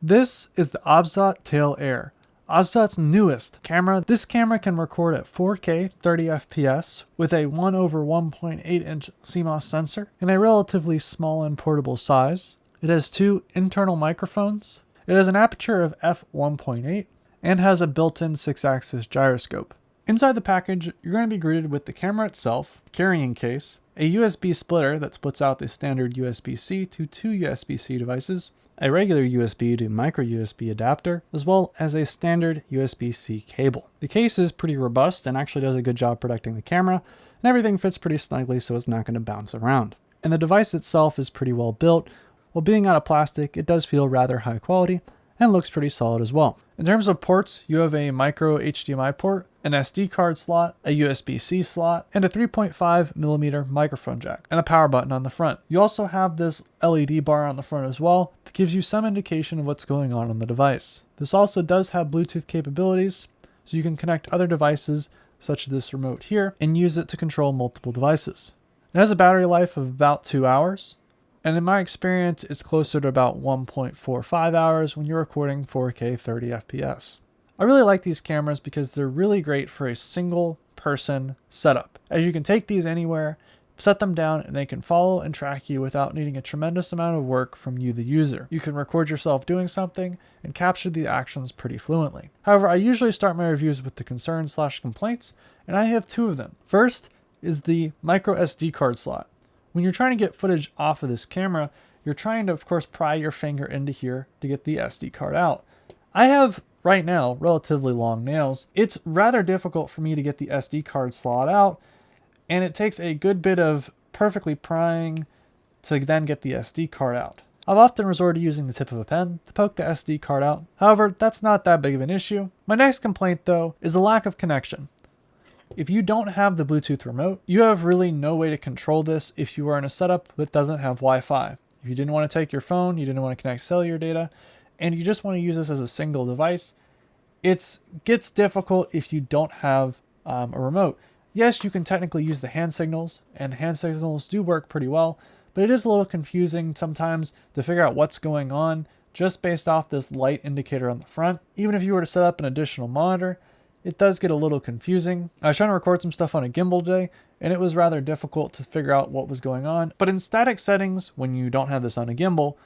This is the Obsbot Tail Air, Obsbot's newest camera. This camera can record at 4K 30 FPS with a 1/1.8 inch CMOS sensor in a relatively small and portable size. It has two internal microphones. It has an aperture of f1.8 and has a built-in 6-axis gyroscope. Inside the package, you're going to be greeted with the camera itself, carrying case, a USB splitter that splits out the standard USB-C to two USB-C devices, a regular USB to micro USB adapter, as well as a standard USB-C cable. The case is pretty robust and actually does a good job protecting the camera, and everything fits pretty snugly so it's not going to bounce around. And the device itself is pretty well built. While being out of plastic, it does feel rather high quality and looks pretty solid as well. In terms of ports, you have a micro HDMI port, an SD card slot, a USB-C slot, and a 3.5mm microphone jack, and a power button on the front. You also have this LED bar on the front as well that gives you some indication of what's going on the device. This also does have Bluetooth capabilities, so you can connect other devices such as this remote here and use it to control multiple devices. It has a battery life of about 2 hours. And in my experience, it's closer to about 1.45 hours when you're recording 4K 30 FPS. I really like these cameras because they're really great for a single person setup, as you can take these anywhere, set them down, and they can follow and track you without needing a tremendous amount of work from you, the user. You can record yourself doing something and capture the actions pretty fluently. However, I usually start my reviews with the concerns/complaints, and I have two of them. First is the micro SD card slot. When you're trying to get footage off of this camera, you're trying to, of course, pry your finger into here to get the SD card out. I have, right now, relatively long nails. It's rather difficult for me to get the SD card slot out, and it takes a good bit of perfectly prying to then get the SD card out. I've often resorted to using the tip of a pen to poke the SD card out. However, that's not that big of an issue. My next complaint, though, is the lack of connection. If you don't have the Bluetooth remote, you have really no way to control this if you are in a setup that doesn't have Wi-Fi. If you didn't want to take your phone, you didn't want to connect cellular data, and you just want to use this as a single device, it gets difficult if you don't have a remote. Yes, you can technically use the hand signals, and the hand signals do work pretty well, but it is a little confusing sometimes to figure out what's going on just based off this light indicator on the front. Even if you were to set up an additional monitor, it does get a little confusing. I was trying to record some stuff on a gimbal today, and it was rather difficult to figure out what was going on. But in static settings, when you don't have this on a gimbal,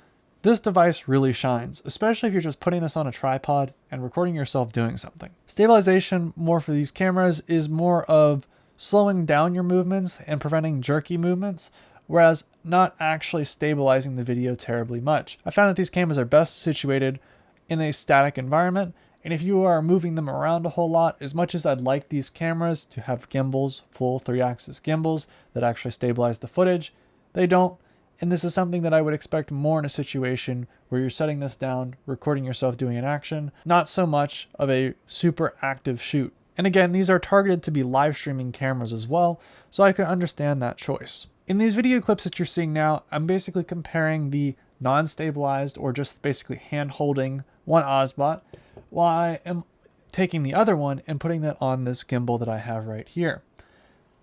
this device really shines, especially if you're just putting this on a tripod and recording yourself doing something. Stabilization more for these cameras is more of slowing down your movements and preventing jerky movements, whereas not actually stabilizing the video terribly much. I found that these cameras are best situated in a static environment. And if you are moving them around a whole lot, as much as I'd like these cameras to have gimbals, full 3-axis gimbals that actually stabilize the footage, they don't. And this is something that I would expect more in a situation where you're setting this down, recording yourself doing an action, not so much of a super active shoot. And again, these are targeted to be live streaming cameras as well, so I can understand that choice. In these video clips that you're seeing now, I'm basically comparing the non-stabilized or just basically hand-holding one Obsbot, while I am taking the other one and putting that on this gimbal that I have right here.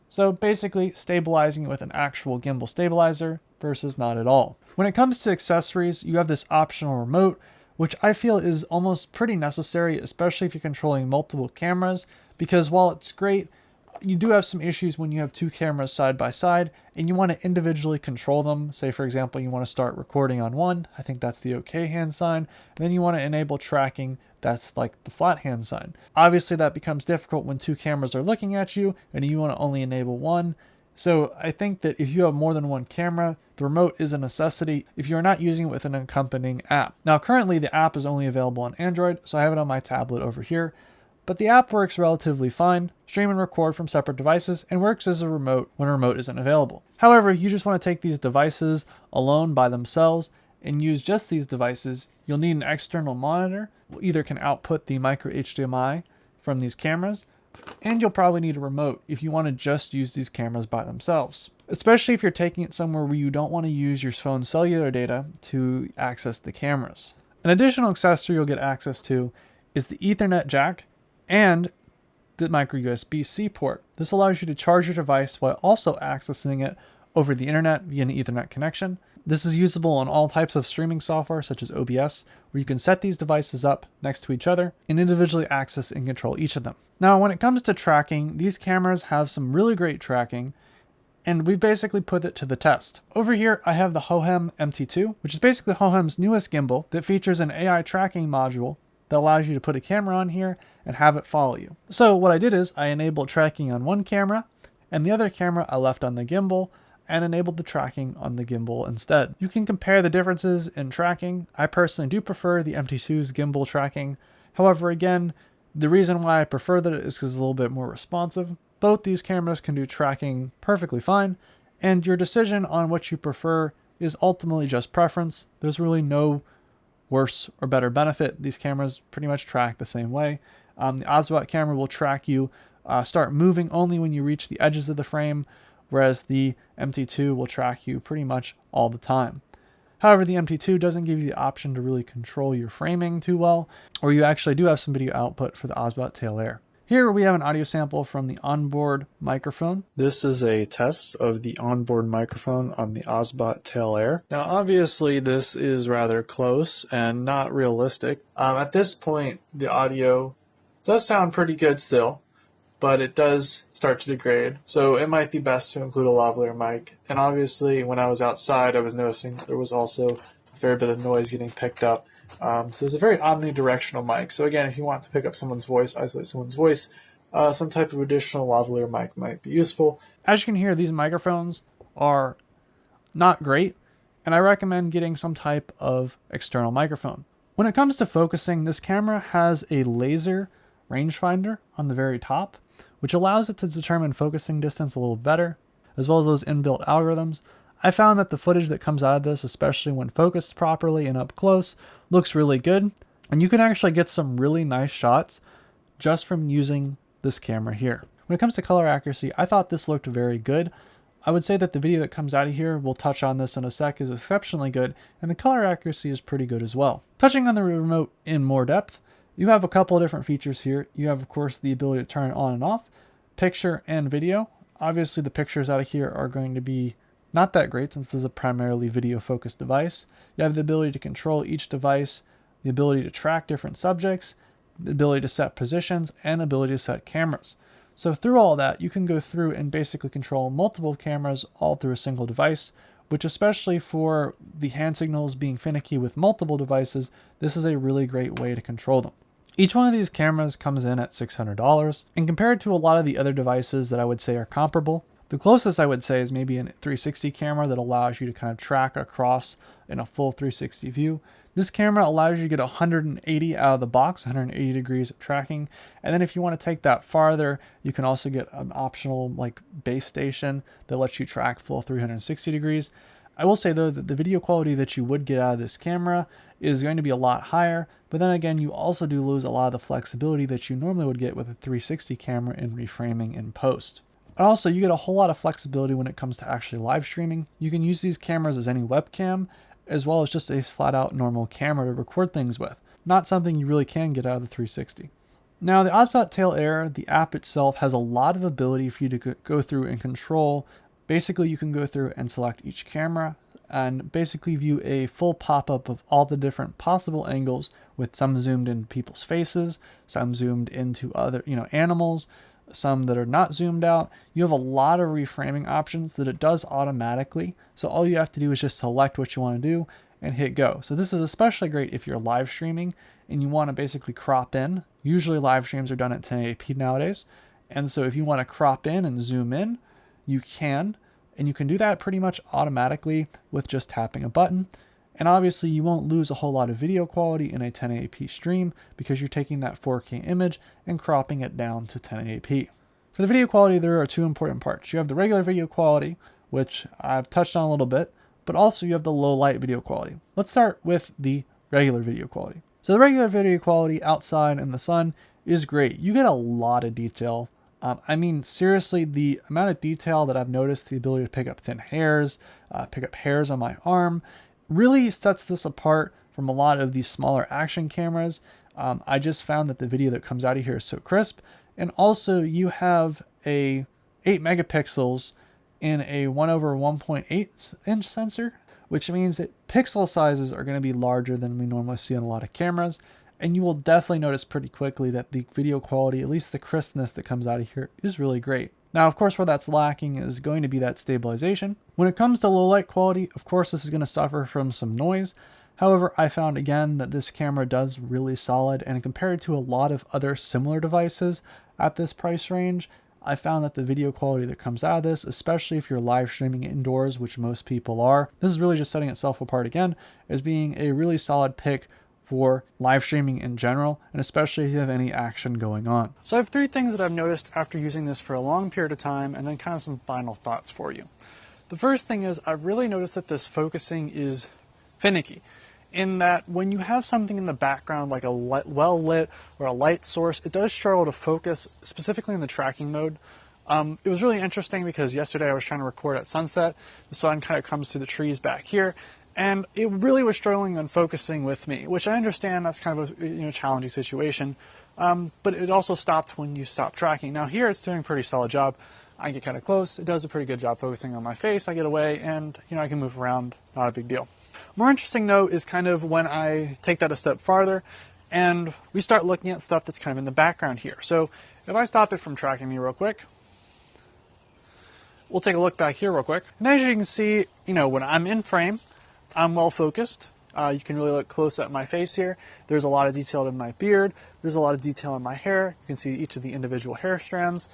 So basically stabilizing it with an actual gimbal stabilizer versus not at all. When it comes to accessories, you have this optional remote, which I feel is almost pretty necessary, especially if you're controlling multiple cameras, because while it's great, you do have some issues when you have two cameras side by side and you want to individually control them. Say, for example, you want to start recording on one. I think that's the OK hand sign. And then you want to enable tracking. That's like the flat hand sign. Obviously, that becomes difficult when two cameras are looking at you and you want to only enable one. So I think that if you have more than one camera, the remote is a necessity if you're not using it with an accompanying app. Now, currently, the app is only available on Android, so I have it on my tablet over here. But the app works relatively fine, stream and record from separate devices, and works as a remote when a remote isn't available. However, if you just want to take these devices alone by themselves and use just these devices, you'll need an external monitor. Either can output the micro HDMI from these cameras, and you'll probably need a remote if you want to just use these cameras by themselves. Especially if you're taking it somewhere where you don't want to use your phone's cellular data to access the cameras. An additional accessory you'll get access to is the Ethernet jack and the micro USB-C port. This allows you to charge your device while also accessing it over the internet via an Ethernet connection. This is usable on all types of streaming software such as OBS, where you can set these devices up next to each other and individually access and control each of them. Now, when it comes to tracking, these cameras have some really great tracking, and we've basically put it to the test. Over here, I have the Hohem MT2, which is basically Hohem's newest gimbal that features an AI tracking module that allows you to put a camera on here and have it follow you. So what I did is I enabled tracking on one camera, and the other camera I left on the gimbal and enabled the tracking on the gimbal instead. You can compare the differences in tracking. I personally do prefer the MT2's gimbal tracking. However, again, the reason why I prefer that is because it's a little bit more responsive. Both these cameras can do tracking perfectly fine, and your decision on what you prefer is ultimately just preference. There's really no worse or better benefit. These cameras pretty much track the same way. The Obsbot camera will track you, start moving only when you reach the edges of the frame, whereas the MT2 will track you pretty much all the time. However, the MT2 doesn't give you the option to really control your framing too well, or you actually do have some video output for the Obsbot Tail Air. Here we have an audio sample from the onboard microphone. This is a test of the onboard microphone on the Obsbot Tail Air. Now obviously this is rather close and not realistic. At this point the audio does sound pretty good still, but it does start to degrade, so it might be best to include a lavalier mic. And obviously when I was outside I was noticing there was also a fair bit of noise getting picked up. So it's a very omnidirectional mic. So again, if you want to pick up someone's voice, isolate someone's voice, some type of additional lavalier mic might be useful. As you can hear, these microphones are not great, and I recommend getting some type of external microphone. When it comes to focusing, this camera has a laser rangefinder on the very top, which allows it to determine focusing distance a little better, as well as those inbuilt algorithms. I found that the footage that comes out of this, especially when focused properly and up close, looks really good. And you can actually get some really nice shots just from using this camera here. When it comes to color accuracy, I thought this looked very good. I would say that the video that comes out of here, we'll touch on this in a sec, is exceptionally good, and the color accuracy is pretty good as well. Touching on the remote in more depth, you have a couple of different features here. You have, of course, the ability to turn it on and off, picture and video. Obviously, the pictures out of here are going to be not that great since this is a primarily video focused device. You have the ability to control each device, the ability to track different subjects, the ability to set positions, and the ability to set cameras. So through all that, you can go through and basically control multiple cameras all through a single device, which especially for the hand signals being finicky with multiple devices, this is a really great way to control them. Each one of these cameras comes in at $600, and compared to a lot of the other devices that I would say are comparable, the closest I would say is maybe a 360 camera that allows you to kind of track across in a full 360 view. This camera allows you to get 180 out of the box, 180 degrees of tracking. And then if you want to take that farther, you can also get an optional like base station that lets you track full 360 degrees. I will say though that the video quality that you would get out of this camera is going to be a lot higher, but then again, you also do lose a lot of the flexibility that you normally would get with a 360 camera in reframing in post. And also, you get a whole lot of flexibility when it comes to actually live streaming. You can use these cameras as any webcam, as well as just a flat out normal camera to record things with. Not something you really can get out of the 360. Now, the Obsbot Tail Air, the app itself, has a lot of ability for you to go through and control. Basically, you can go through and select each camera and basically view a full pop-up of all the different possible angles, with some zoomed in people's faces, some zoomed into other, animals, some that are not zoomed out. You have a lot of reframing options that it does automatically. So all you have to do is just select what you want to do and hit go. So this is especially great if you're live streaming and you want to basically crop in. Usually live streams are done at 1080p nowadays. And so if you want to crop in and zoom in, you can. And you can do that pretty much automatically with just tapping a button. And obviously you won't lose a whole lot of video quality in a 1080p stream because you're taking that 4K image and cropping it down to 1080p. For the video quality, there are two important parts. You have the regular video quality, which I've touched on a little bit, but also you have the low light video quality. Let's start with the regular video quality. So the regular video quality outside in the sun is great. You get a lot of detail. Seriously, the amount of detail that I've noticed, the ability to pick up thin hairs, pick up hairs on my arm, really sets this apart from a lot of these smaller action cameras. I just found that the video that comes out of here is so crisp. And also you have a 8 megapixels in a 1/1.8 inch sensor, which means that pixel sizes are going to be larger than we normally see on a lot of cameras. And you will definitely notice pretty quickly that the video quality, at least the crispness that comes out of here, is really great. Now, of course, where that's lacking is going to be that stabilization. When it comes to low light quality, of course, this is going to suffer from some noise. However, I found again that this camera does really solid, and compared to a lot of other similar devices at this price range, I found that the video quality that comes out of this, especially if you're live streaming indoors, which most people are, this is really just setting itself apart again as being a really solid pick for live streaming in general, and especially if you have any action going on. So I have 3 things that I've noticed after using this for a long period of time, and then kind of some final thoughts for you. The first thing is I've really noticed that this focusing is finicky, in that when you have something in the background like a well lit or a light source, it does struggle to focus, specifically in the tracking mode. It was really interesting because yesterday I was trying to record at sunset. The sun kind of comes through the trees back here, and it really was struggling on focusing with me, which I understand that's kind of a challenging situation. But it also stopped when you stop tracking. Now here it's doing a pretty solid job. I get kind of close. It does a pretty good job focusing on my face. I get away and I can move around. Not a big deal. More interesting though is kind of when I take that a step farther and we start looking at stuff that's kind of in the background here. So if I stop it from tracking me real quick, we'll take a look back here real quick. And as you can see, when I'm in frame, I'm well focused. You can really look close at my face here. There's a lot of detail in my beard. There's a lot of detail in my hair. You can see each of the individual hair strands.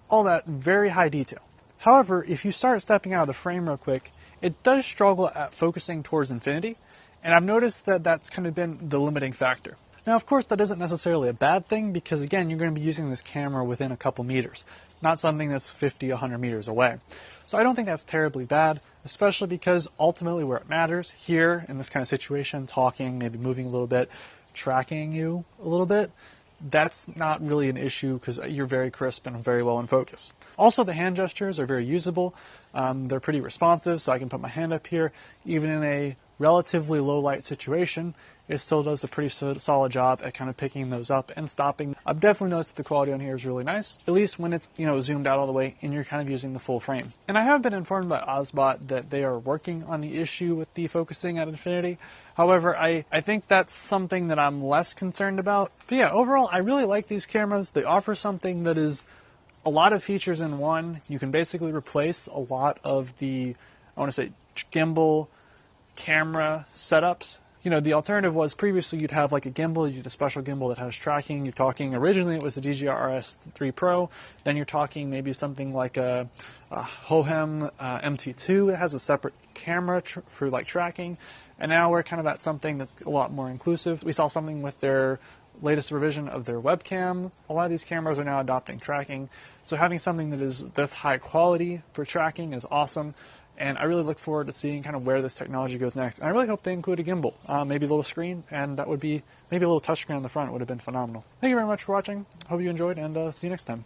All that very high detail. However, if you start stepping out of the frame real quick, it does struggle at focusing towards infinity. And I've noticed that that's kind of been the limiting factor. Now, of course, that isn't necessarily a bad thing because, again, you're going to be using this camera within a couple meters, not something that's 50, 100 meters away. So I don't think that's terribly bad, especially because ultimately where it matters, here in this kind of situation, talking, maybe moving a little bit, tracking you a little bit, that's not really an issue because you're very crisp and very well in focus. Also, the hand gestures are very usable. They're pretty responsive, so I can put my hand up here. Even in a relatively low light situation, it still does a pretty solid job at kind of picking those up and stopping. I've definitely noticed that the quality on here is really nice, at least when it's zoomed out all the way and you're kind of using the full frame. And I have been informed by Obsbot that they are working on the issue with the focusing at infinity. However, I think that's something that I'm less concerned about. But yeah, overall, I really like these cameras. They offer something that is a lot of features in one. You can basically replace a lot of the, I want to say, gimbal camera setups. The alternative was previously you'd have like a gimbal, you'd a special gimbal that has tracking. You're talking, originally it was the DJI RS3 Pro. Then you're talking maybe something like a Hohem MT2. It has a separate camera for like tracking. And now we're kind of at something that's a lot more inclusive. We saw something with their latest revision of their webcam. A lot of these cameras are now adopting tracking. So having something that is this high quality for tracking is awesome. And I really look forward to seeing kind of where this technology goes next. And I really hope they include a gimbal, maybe a little screen, and that would be maybe a little touchscreen on the front would have been phenomenal. Thank you very much for watching. Hope you enjoyed, and see you next time.